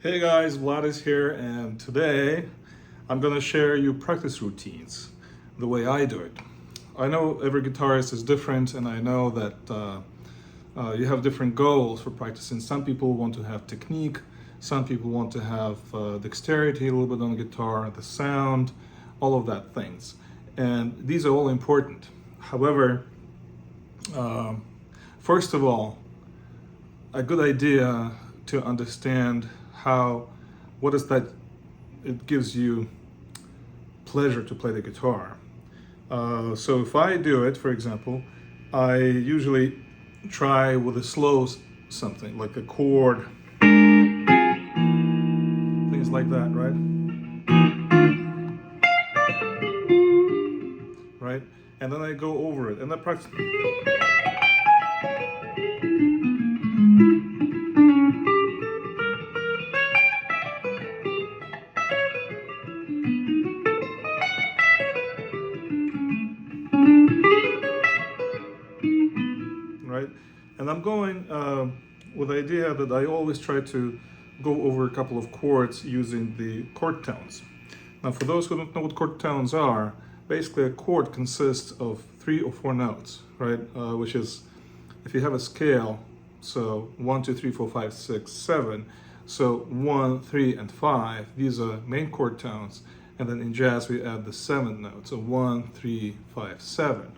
Hey guys, Vlad is here, and today I'm gonna share you practice routines, the way I do it. I know every guitarist is different, and I know that you have different goals for practicing. Some people want to have technique, some people want to have dexterity a little bit on the guitar, the sound, all of that things. And these are all important. However, first of all, a good idea to understand what is that it gives you pleasure to play the guitar. So if I do it, for example, I usually try with a slow something like a chord, things like that, right? Right? And then I go over it and I practice. Right? And I'm going with the idea that I always try to go over a couple of chords using the chord tones. Now, for those who don't know what chord tones are, basically a chord consists of 3 or 4 notes, right? Which is, if you have a scale, so 1, 2, 3, 4, 5, 6, 7, so 1, 3, and 5, these are main chord tones, and then in jazz we add the 7th note, so 1, 3, 5, 7.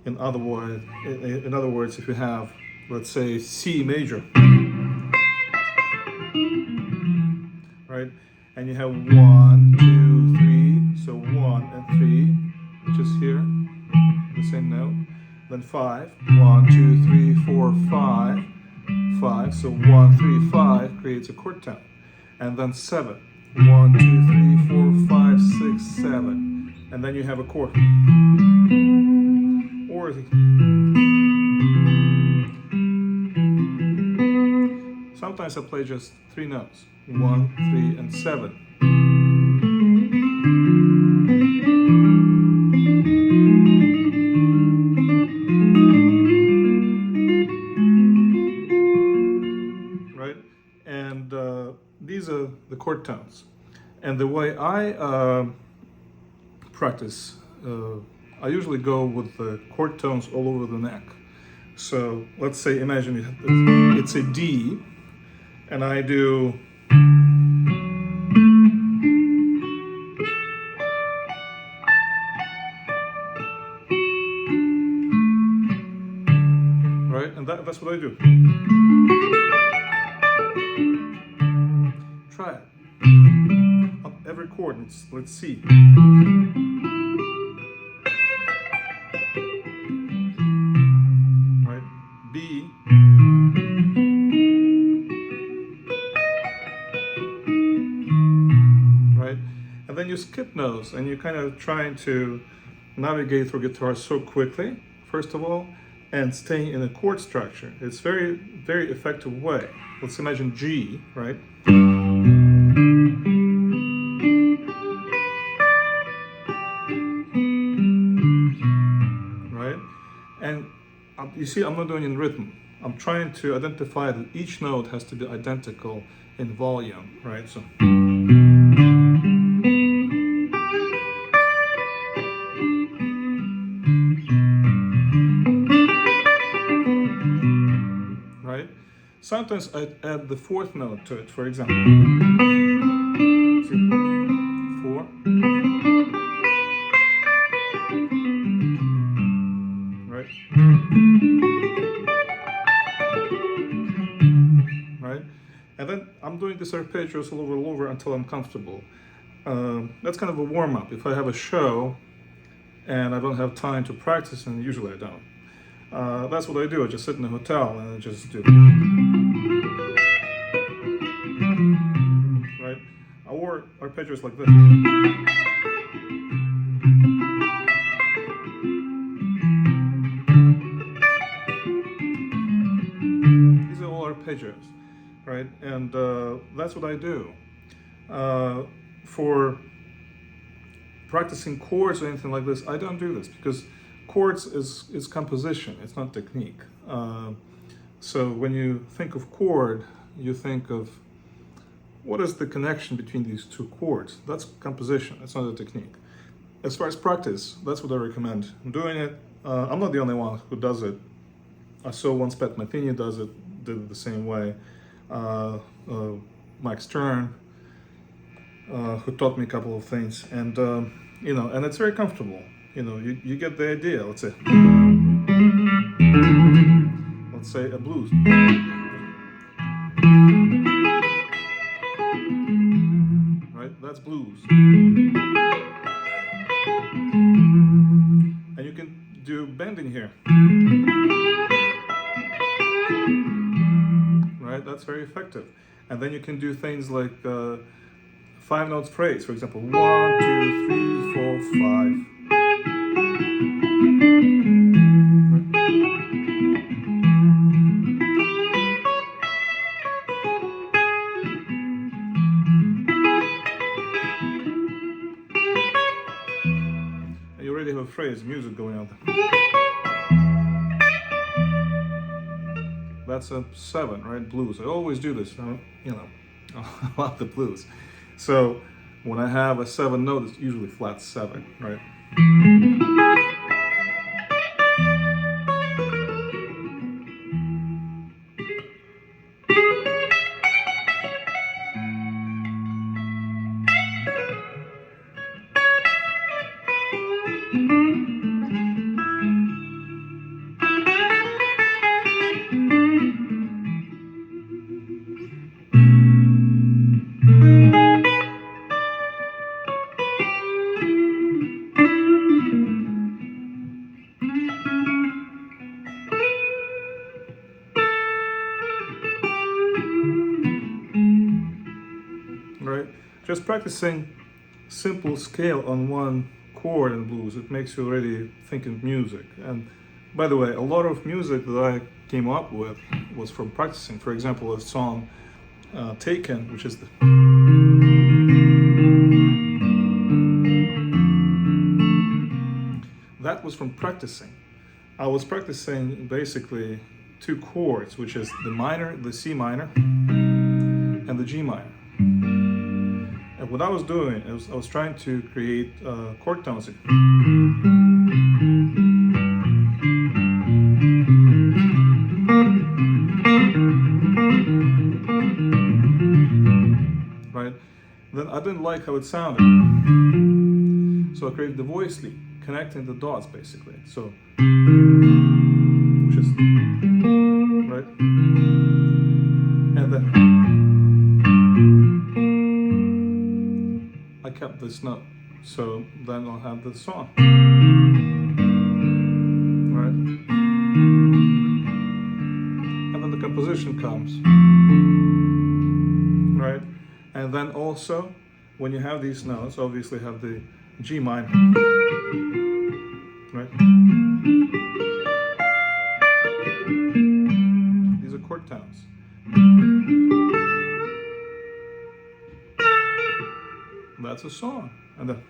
In other words, if you have, let's say, C major, right, and you have 1, 2, 3, so 1 and 3, which is here, the same note, then 5, 1, 2, 3, 4, 5, 5, so 1, 3, 5 creates a chord tone, and then 7, 1, 2, 3, 4, 5, 6, 7, and then you have a chord. Or sometimes I play just 3 notes, 1, 3, and 7. Right? And these are the chord tones. And the way I practice, I usually go with the chord tones all over the neck. So let's say, imagine it's a D, and I do right, and that's what I do. Try it. On every chord, let's see. Right, B. Right, and then you skip notes, and you're kind of trying to navigate through guitar so quickly, first of all, and staying in a chord structure. It's very, very effective way. Let's imagine G, right? Right? And you see, I'm not doing it in rhythm. I'm trying to identify that each note has to be identical in volume, right? So. Right? Sometimes I add the 4th note to it, for example. 4. Right? Right? And then I'm doing this arpeggios all over until I'm comfortable. That's kind of a warm-up. If I have a show and I don't have time to practice, and usually I don't, that's what I do. I just sit in a hotel and I just do. Right? Or arpeggios like this. These are all arpeggios, right? And that's what I do. For practicing chords or anything like this, I don't do this because chords is composition, it's not technique. So when you think of chord, you think of what is the connection between these two chords? That's composition, it's not a technique. As far as practice, that's what I recommend. I'm doing it. I'm not the only one who does it. I saw once Pat Metheny did it the same way. Mike Stern, who taught me a couple of things, and and it's very comfortable. You get the idea. Let's say a blues. Right? That's blues. And you can do bending here. Right? That's very effective. And then you can do things like 5-note phrase, for example, 1, 2, 3, 4, 5. And you already have a phrase, music going on there. That's a 7, right? Blues. I always do this. I love the blues. So when I have a 7 note, it's usually flat 7, right? Right? Just practicing simple scale on one chord in blues, it makes you already thinking music. And by the way, a lot of music that I came up with was from practicing. For example, a song Taken, which is that was from practicing. I was practicing basically 2 chords, which is the minor, the C minor, and the G minor. And what I was doing is I was trying to create chord tones. Right? Then I didn't like how it sounded. So I created the voice lead, connecting the dots basically. So, which is, right? And then I kept this note, so then I'll have the song, right? And then the composition comes, right? And then also, when you have these notes, obviously have the G minor, right? These are chord tones. That's a song. And then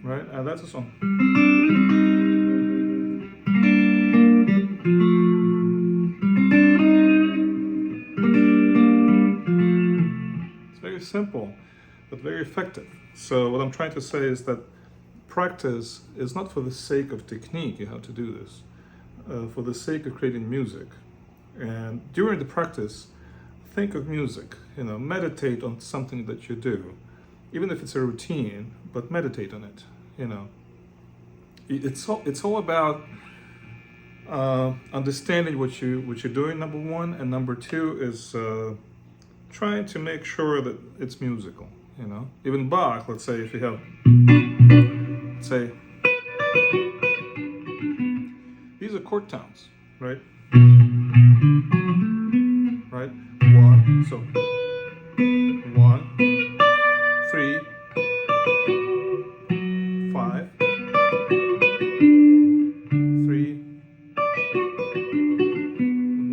right? And that's a song. It's very simple, but very effective. So what I'm trying to say is that practice is not for the sake of technique. You have to do this for the sake of creating music. And during the practice, think of music, meditate on something that you do, even if it's a routine, but meditate on it, It's all about understanding what you're doing, number one, and number two is trying to make sure that it's musical, Even Bach, let's say, if you have, let's say, these are chord tones, right? Right? 1, so 1, 3, 5, 3,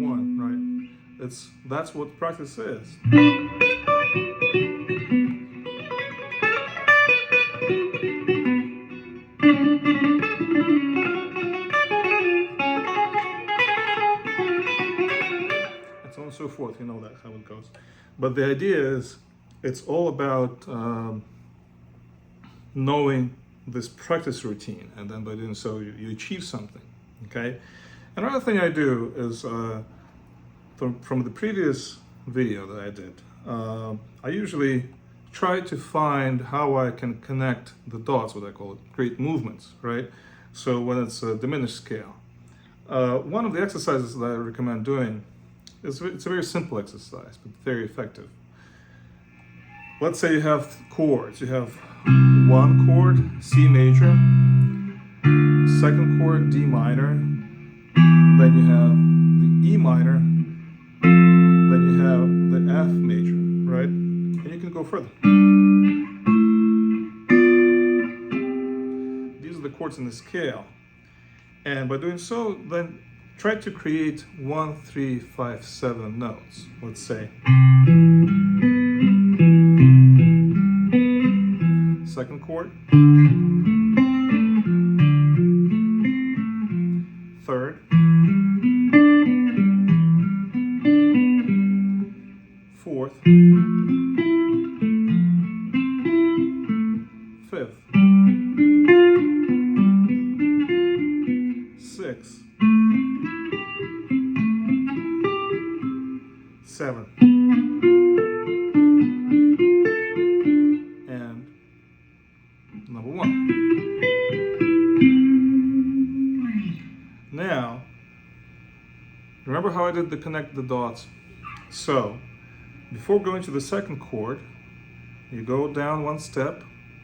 1, right? That's what practice is. and so forth. You know that how it goes. But the idea is, it's all about knowing this practice routine, and then by doing so, you achieve something. Okay. Another thing I do is from the previous video that I did, I usually try to find how I can connect the dots, what I call it, create movements, right? So when it's a diminished scale. One of the exercises that I recommend doing is, it's a very simple exercise, but very effective. Let's say you have chords. You have one chord, C major, second chord, D minor, then you have the E minor, then you have the F major, right? And you can go further. These are the chords in the scale. And by doing so, then try to create 1, 3, 5, 7 notes. Let's say second chord, third, fourth, fifth, sixth, seventh, and number 1. Now, remember how I did the connect the dots? So, before going to the second chord, you go down one step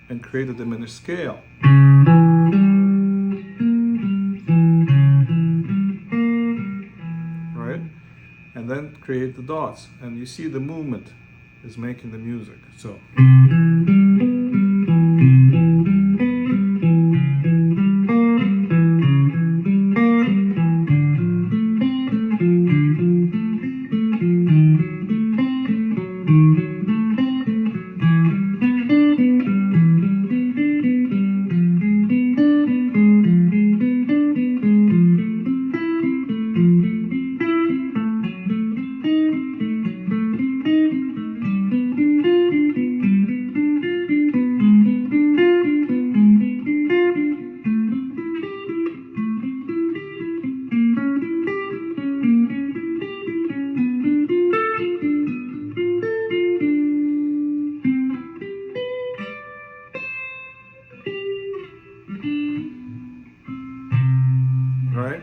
and create a diminished scale. Right? And then create the dots. And you see the movement is making the music. So. Right?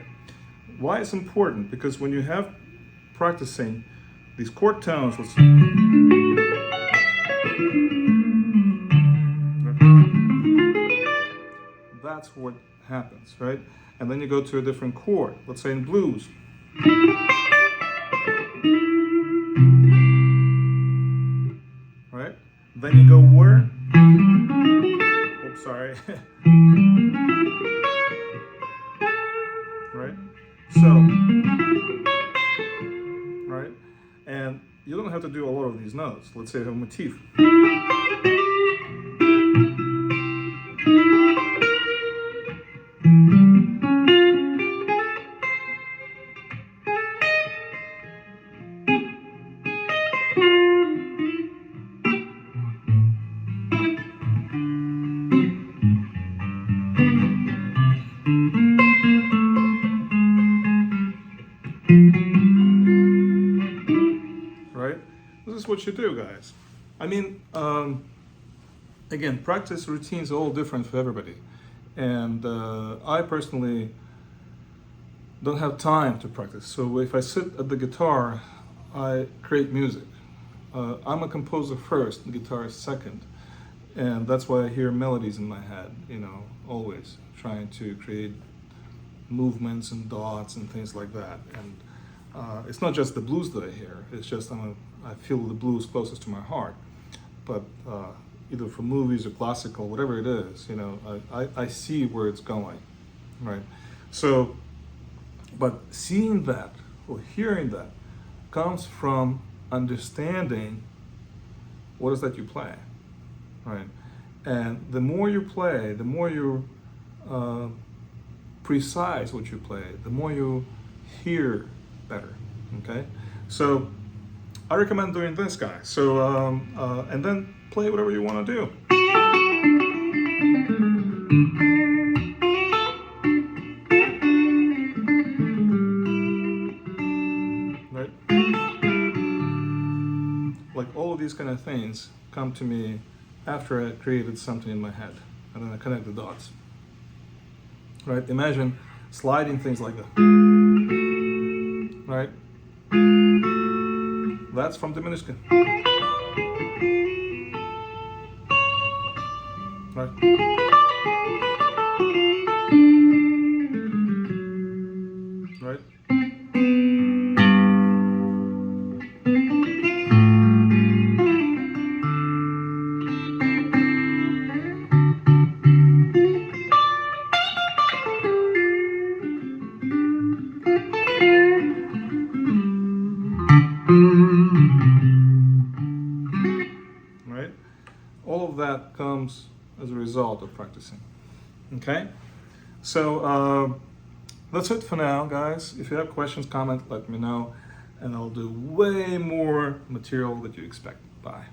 Why it's important? Because when you have practicing these chord tones, that's what happens, right? And then you go to a different chord. Let's say in blues. Right? Then you go where? Oops, sorry. Right? So, right? And you don't have to do a lot of these notes. Let's say you have a motif. Right? This is what you do, guys. I mean, again, practice routines are all different for everybody. And I personally don't have time to practice. So if I sit at the guitar, I create music. I'm a composer first, the guitarist second. And that's why I hear melodies in my head, you know, always trying to create movements and dots and things like that. And it's not just the blues that I hear, it's just I feel the blues closest to my heart. But either for movies or classical, whatever it is, you know, I see where it's going, right? So, but seeing that or hearing that comes from understanding what is that you play, right? And the more you play, the more you precise what you play, the more you hear better, okay? So I recommend doing this, guys. So and then play whatever you want to do. Right? Like all of these kind of things come to me after I created something in my head, and then I connect the dots. Right? Imagine sliding things like that. Right? That's from diminished. Right? Right? Right? All of that comes as a result of practicing. Okay? So that's it for now, guys. If you have questions, comment, let me know, and I'll do way more material that you expect. Bye.